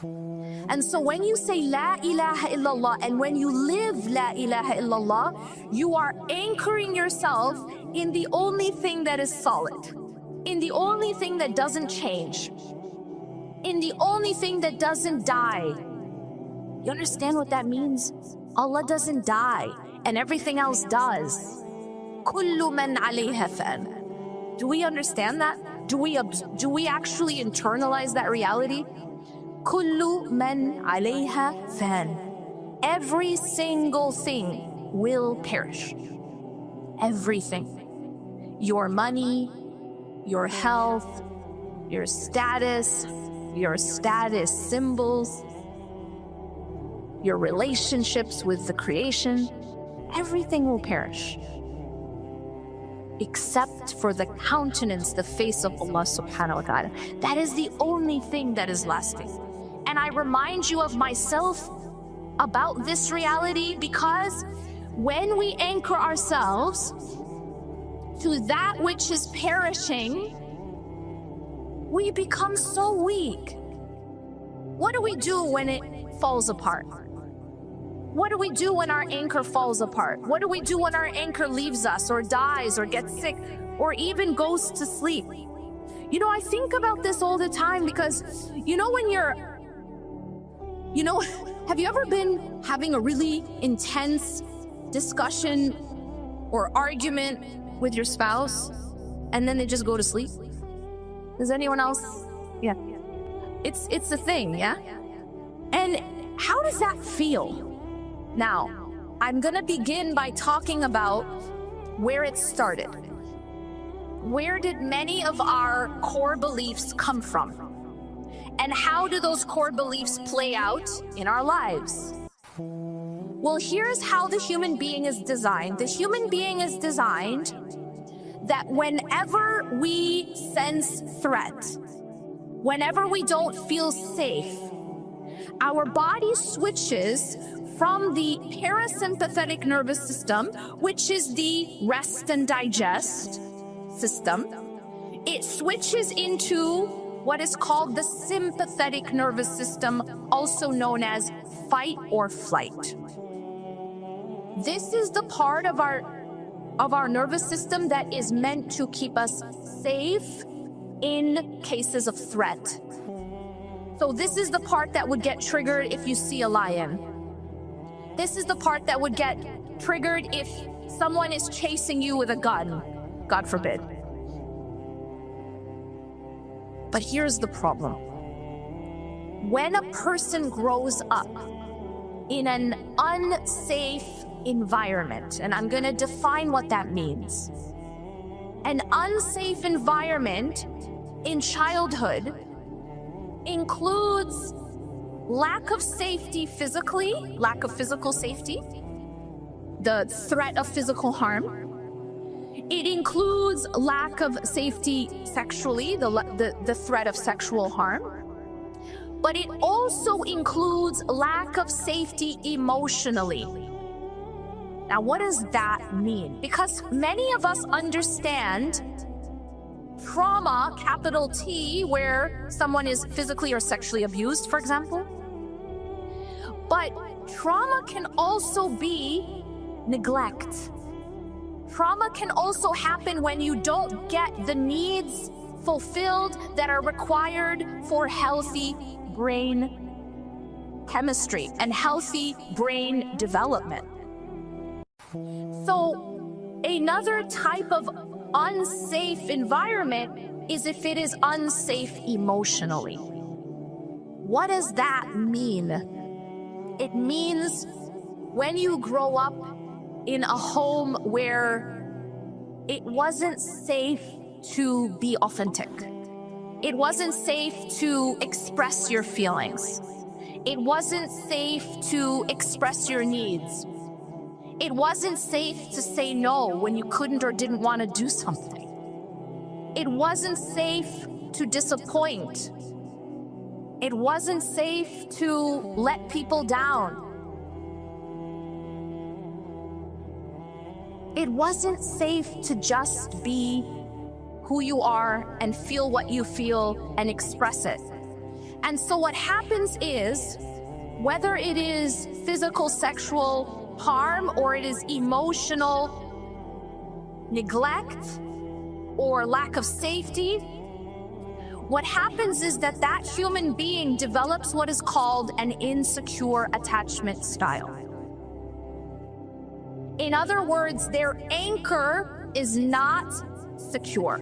And so when you say La ilaha illallah and when you live La ilaha illallah, you are anchoring yourself in the only thing that is solid, in the only thing that doesn't change, in the only thing that doesn't die. You understand what that means? Allah doesn't die and everything else does. Kullu man alayha fan. Do we understand that? Do we actually internalize that reality? Kullu man alayha fan. Every single thing will perish. Everything. Your money, your health, your status symbols, your relationships with the creation, everything will perish. Except for the countenance, the face of Allah subhanahu wa ta'ala. That is the only thing that is lasting. And I remind you of myself about this reality because when we anchor ourselves to that which is perishing, we become so weak. What do we do when it falls apart? What do we do when our anchor falls apart? What do we do when our anchor leaves us or dies or gets sick or even goes to sleep? You know, I think about this all the time because, have you ever been having a really intense discussion or argument with your spouse and then they just go to sleep? Does anyone else? Yeah. It's a thing, yeah? And how does that feel? Now, I'm gonna begin by talking about where it started. Where did many of our core beliefs come from? And how do those core beliefs play out in our lives? Well, here's how the human being is designed. The human being is designed that whenever we sense threat, whenever we don't feel safe, our body switches from the parasympathetic nervous system, which is the rest and digest system. It switches into what is called the sympathetic nervous system, also known as fight or flight. This is the part of our nervous system that is meant to keep us safe in cases of threat. So this is the part that would get triggered if you see a lion. This is the part that would get triggered if someone is chasing you with a gun, God forbid. But here's the problem. When a person grows up in an unsafe environment, and I'm going to define what that means. An unsafe environment in childhood includes lack of safety physically, lack of physical safety, the threat of physical harm. It includes lack of safety sexually, the threat of sexual harm. But it also includes lack of safety emotionally. Now, what does that mean? Because many of us understand trauma, capital T, where someone is physically or sexually abused, for example. But trauma can also be neglect. Trauma can also happen when you don't get the needs fulfilled that are required for healthy brain chemistry and healthy brain development. So another type of unsafe environment is if it is unsafe emotionally. What does that mean? It means when you grow up in a home where it wasn't safe to be authentic. It wasn't safe to express your feelings. It wasn't safe to express your needs. It wasn't safe to say no when you couldn't or didn't want to do something. It wasn't safe to disappoint. It wasn't safe to let people down. It wasn't safe to just be who you are and feel what you feel and express it. And so what happens is, whether it is physical sexual harm or it is emotional neglect or lack of safety, what happens is that that human being develops what is called an insecure attachment style. In other words, their anchor is not secure.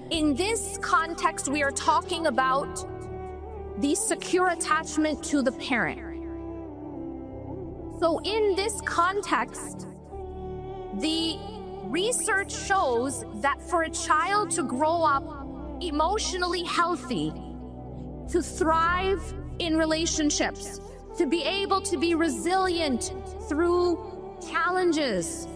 In this context, we are talking about the secure attachment to the parent. So in this context, the research shows that for a child to grow up emotionally healthy, to thrive in relationships, to be able to be resilient through challenges,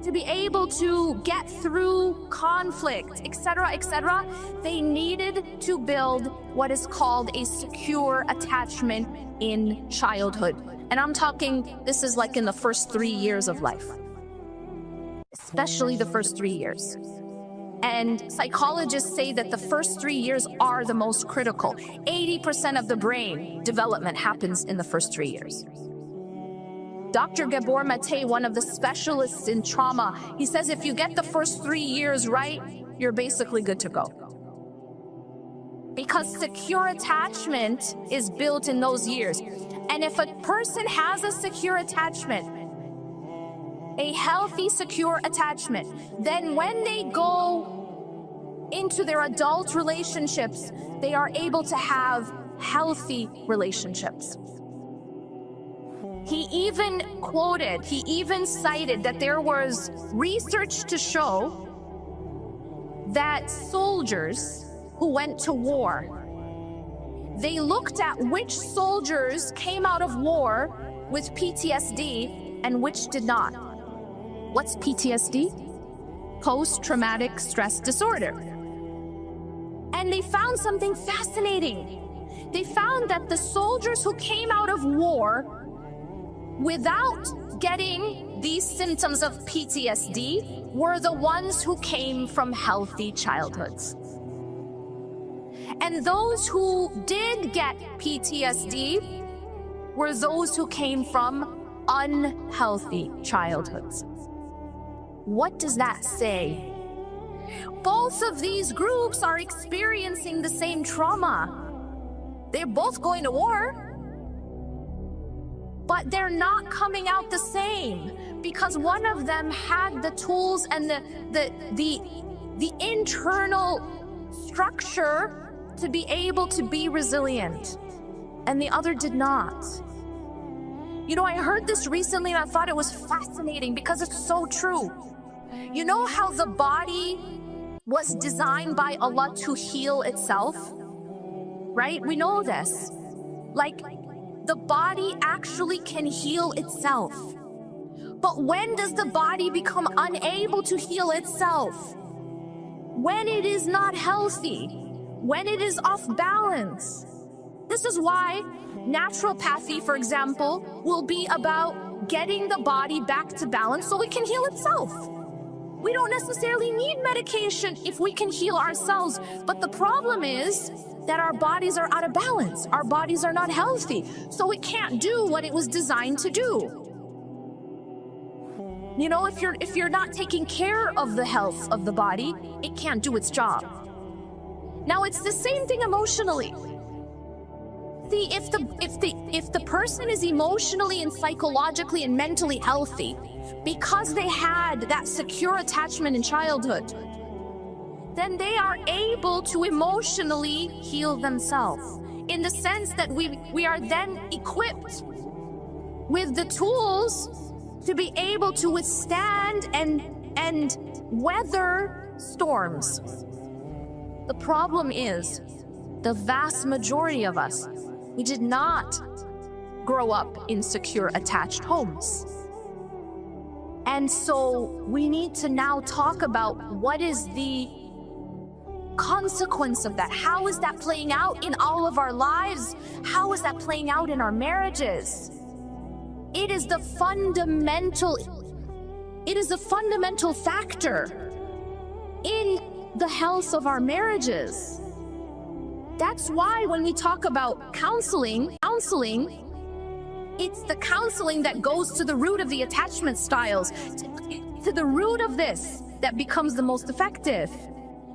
to be able to get through conflict, etc., they needed to build what is called a secure attachment in childhood. And I'm talking, this is like in the first 3 years of life, especially the first 3 years. And psychologists say that the first 3 years are the most critical. 80% of the brain development happens in the first 3 years. Dr. Gabor Mate, one of the specialists in trauma, he says if you get the first 3 years right, you're basically good to go. Because secure attachment is built in those years. And if a person has a secure attachment, a healthy, secure attachment, then when they go into their adult relationships, they are able to have healthy relationships. He even cited that there was research to show that soldiers who went to war, they looked at which soldiers came out of war with PTSD and which did not. What's PTSD? Post-traumatic stress disorder. And they found something fascinating. They found that the soldiers who came out of war without getting these symptoms of PTSD were the ones who came from healthy childhoods. And those who did get PTSD were those who came from unhealthy childhoods. What does that say? Both of these groups are experiencing the same trauma. They're both going to war, but they're not coming out the same because one of them had the tools and the internal structure to be able to be resilient, and the other did not. You know, I heard this recently and I thought it was fascinating because it's so true. You know how the body was designed by Allah to heal itself, right? We know this. Like, the body actually can heal itself. But when does the body become unable to heal itself? When it is not healthy, when it is off balance. This is why naturopathy, for example, will be about getting the body back to balance so it can heal itself. We don't necessarily need medication if we can heal ourselves, but the problem is that our bodies are out of balance. Our bodies are not healthy, so it can't do what it was designed to do. You know, if you're not taking care of the health of the body, it can't do its job. Now it's the same thing emotionally. See, if the person is emotionally and psychologically and mentally healthy because they had that secure attachment in childhood, then they are able to emotionally heal themselves, in the sense that we are then equipped with the tools to be able to withstand and weather storms. The problem is, the vast majority of us, we did not grow up in secure attached homes. And so we need to now talk about what is the consequence of that. How is that playing out in all of our lives? How is that playing out in our marriages? It is a fundamental factor in the health of our marriages. That's why when we talk about counseling, it's the counseling that goes to the root of the attachment styles, to the root of this, that becomes the most effective.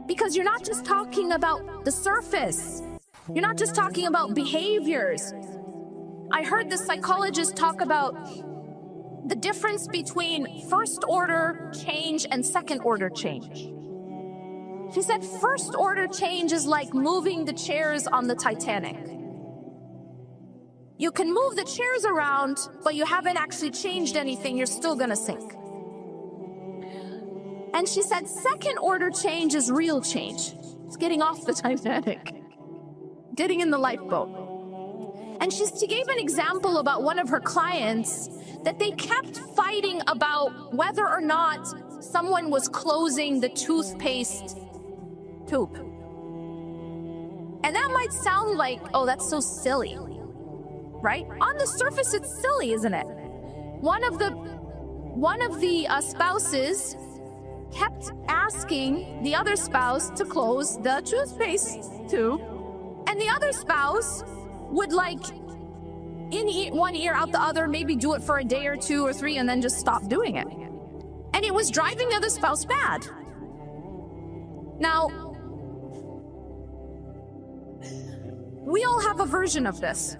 Because you're not just talking about the surface. You're not just talking about behaviors. I heard the psychologist talk about the difference between first order change and second order change. She said first order change is like moving the chairs on the Titanic. You can move the chairs around, but you haven't actually changed anything, you're still gonna sink. And she said second order change is real change. It's getting off the Titanic, getting in the lifeboat. And she gave an example about one of her clients that they kept fighting about whether or not someone was closing the toothpaste tube. And that might sound like, oh, that's so silly, right? On the surface, it's silly, isn't it? One of the spouses kept asking the other spouse to close the toothpaste tube, and the other spouse would in one ear out the other, maybe do it for a day or two or three and then just stop doing it. And it was driving the other spouse mad. Now, we all have a version of this.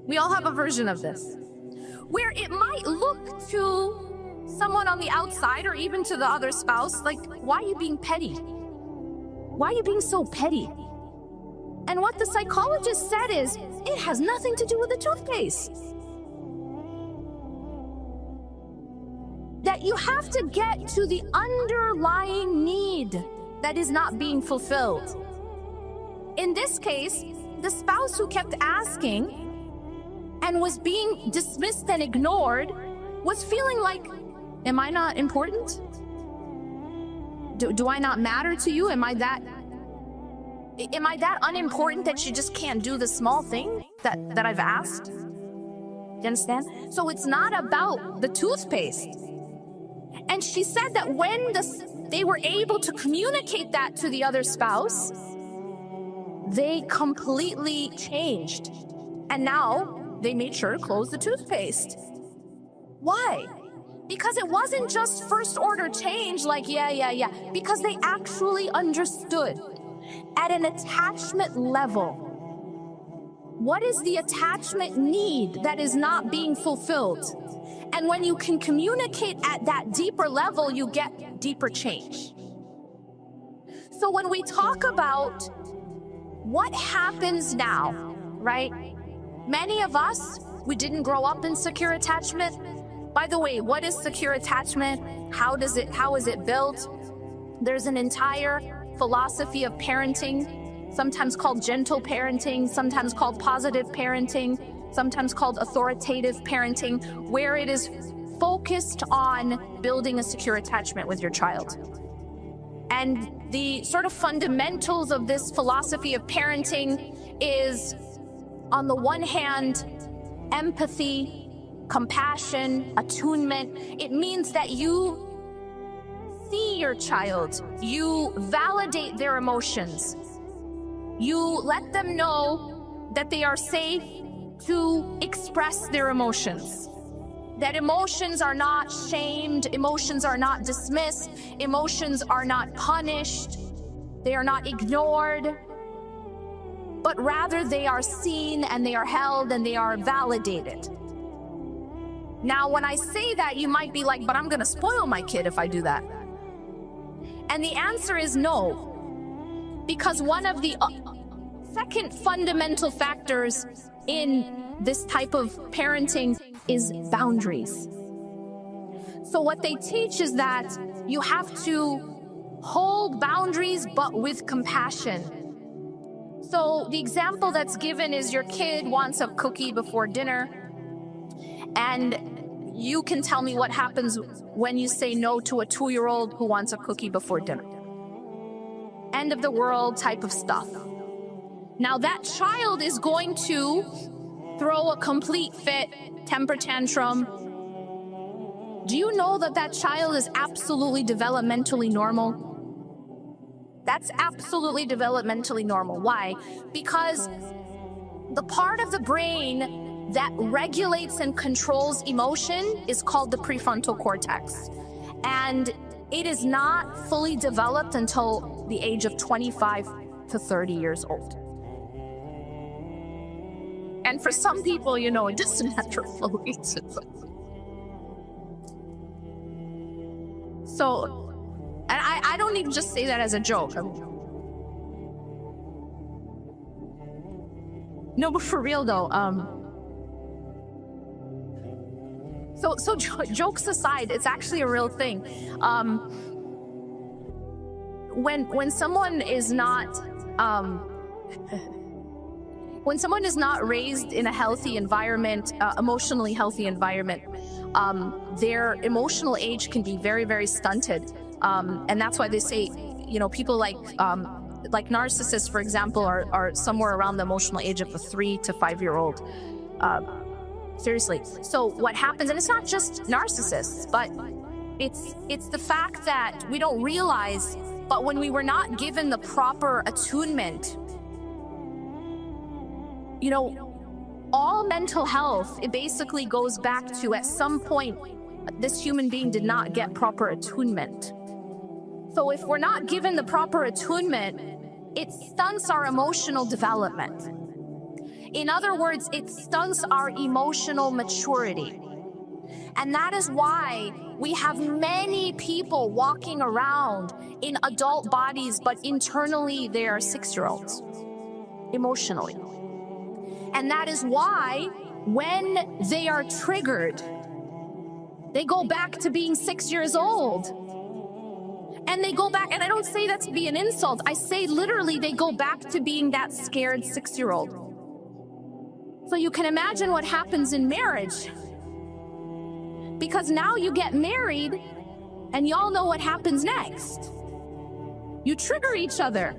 We all have a version of this, where it might look to someone on the outside or even to the other spouse like, why are you being petty? Why are you being so petty? And what the psychologist said is, it has nothing to do with the toothpaste. That you have to get to the underlying need that is not being fulfilled. In this case, the spouse who kept asking and was being dismissed and ignored was feeling like, am I not important? Do I not matter to you? Am I that unimportant that you just can't do the small thing that I've asked? Do you understand? So it's not about the toothpaste. And she said that when they were able to communicate that to the other spouse, they completely changed. And now they made sure to close the toothpaste. Why? Because it wasn't just first order change, like, yeah. Because they actually understood at an attachment level, what is the attachment need that is not being fulfilled? And when you can communicate at that deeper level, you get deeper change. So when we talk about what happens now, right? Many of us, we didn't grow up in secure attachment. By the way, what is secure attachment? How is it built? There's an entire philosophy of parenting, sometimes called gentle parenting, sometimes called positive parenting, sometimes called authoritative parenting, where it is focused on building a secure attachment with your child. And the sort of fundamentals of this philosophy of parenting is, on the one hand, empathy, compassion, attunement. It means that you see your child, you validate their emotions, you let them know that they are safe to express their emotions, that emotions are not shamed, emotions are not dismissed, emotions are not punished, they are not ignored, but rather they are seen and they are held and they are validated. Now, when I say that, you might be like, but I'm gonna spoil my kid if I do that. And the answer is no, because one of the second fundamental factors in this type of parenting is boundaries. So what they teach is that you have to hold boundaries, but with compassion. So the example that's given is your kid wants a cookie before dinner, and you can tell me what happens when you say no to a 2-year-old who wants a cookie before dinner. End of the world type of stuff. Now that child is going to throw a complete fit, temper tantrum. Do you know that that child is absolutely developmentally normal? That's absolutely developmentally normal. Why? Because the part of the brain that regulates and controls emotion is called the prefrontal cortex. And it is not fully developed until the age of 25 to 30 years old. And for some people, you know, it doesn't matter fully. So, and I don't even just say that as a joke. No, but for real though, so jokes aside, it's actually a real thing. When someone is not, when someone is not raised in a healthy environment, emotionally healthy environment, their emotional age can be very, very stunted. And that's why they say, you know, people like narcissists, for example, are somewhere around the emotional age of a 3 to 5 year old. Seriously. So what happens, and it's not just narcissists, but it's the fact that we don't realize, but when we were not given the proper attunement, you know, all mental health, it basically goes back to, at some point, this human being did not get proper attunement. So if we're not given the proper attunement, it stunts our emotional development. In other words, it stunts our emotional maturity. And that is why we have many people walking around in adult bodies, but internally they are 6-year-olds, emotionally. And that is why when they are triggered, they go back to being 6 years old. And they go back, and I don't say that to be an insult, I say literally they go back to being that scared 6-year-old. So you can imagine what happens in marriage. Because now you get married, and y'all know what happens next. You trigger each other.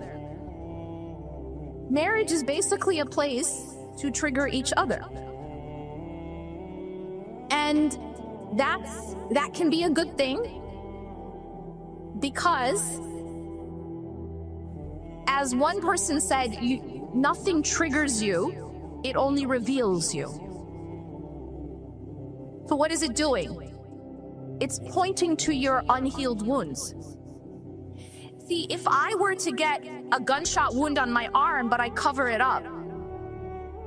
Marriage is basically a place to trigger each other. And that can be a good thing, because as one person said, nothing triggers you, it only reveals you. So what is it doing? It's pointing to your unhealed wounds. See, if I were to get a gunshot wound on my arm, but I cover it up,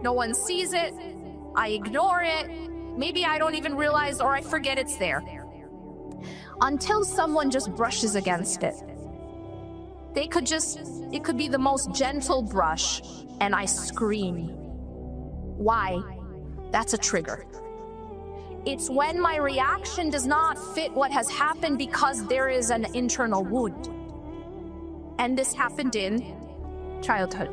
no one sees it, I ignore it, maybe I don't even realize, or I forget it's there, until someone just brushes against it. It could be the most gentle brush, and I scream. Why? That's a trigger. It's when my reaction does not fit what has happened because there is an internal wound. And this happened in childhood.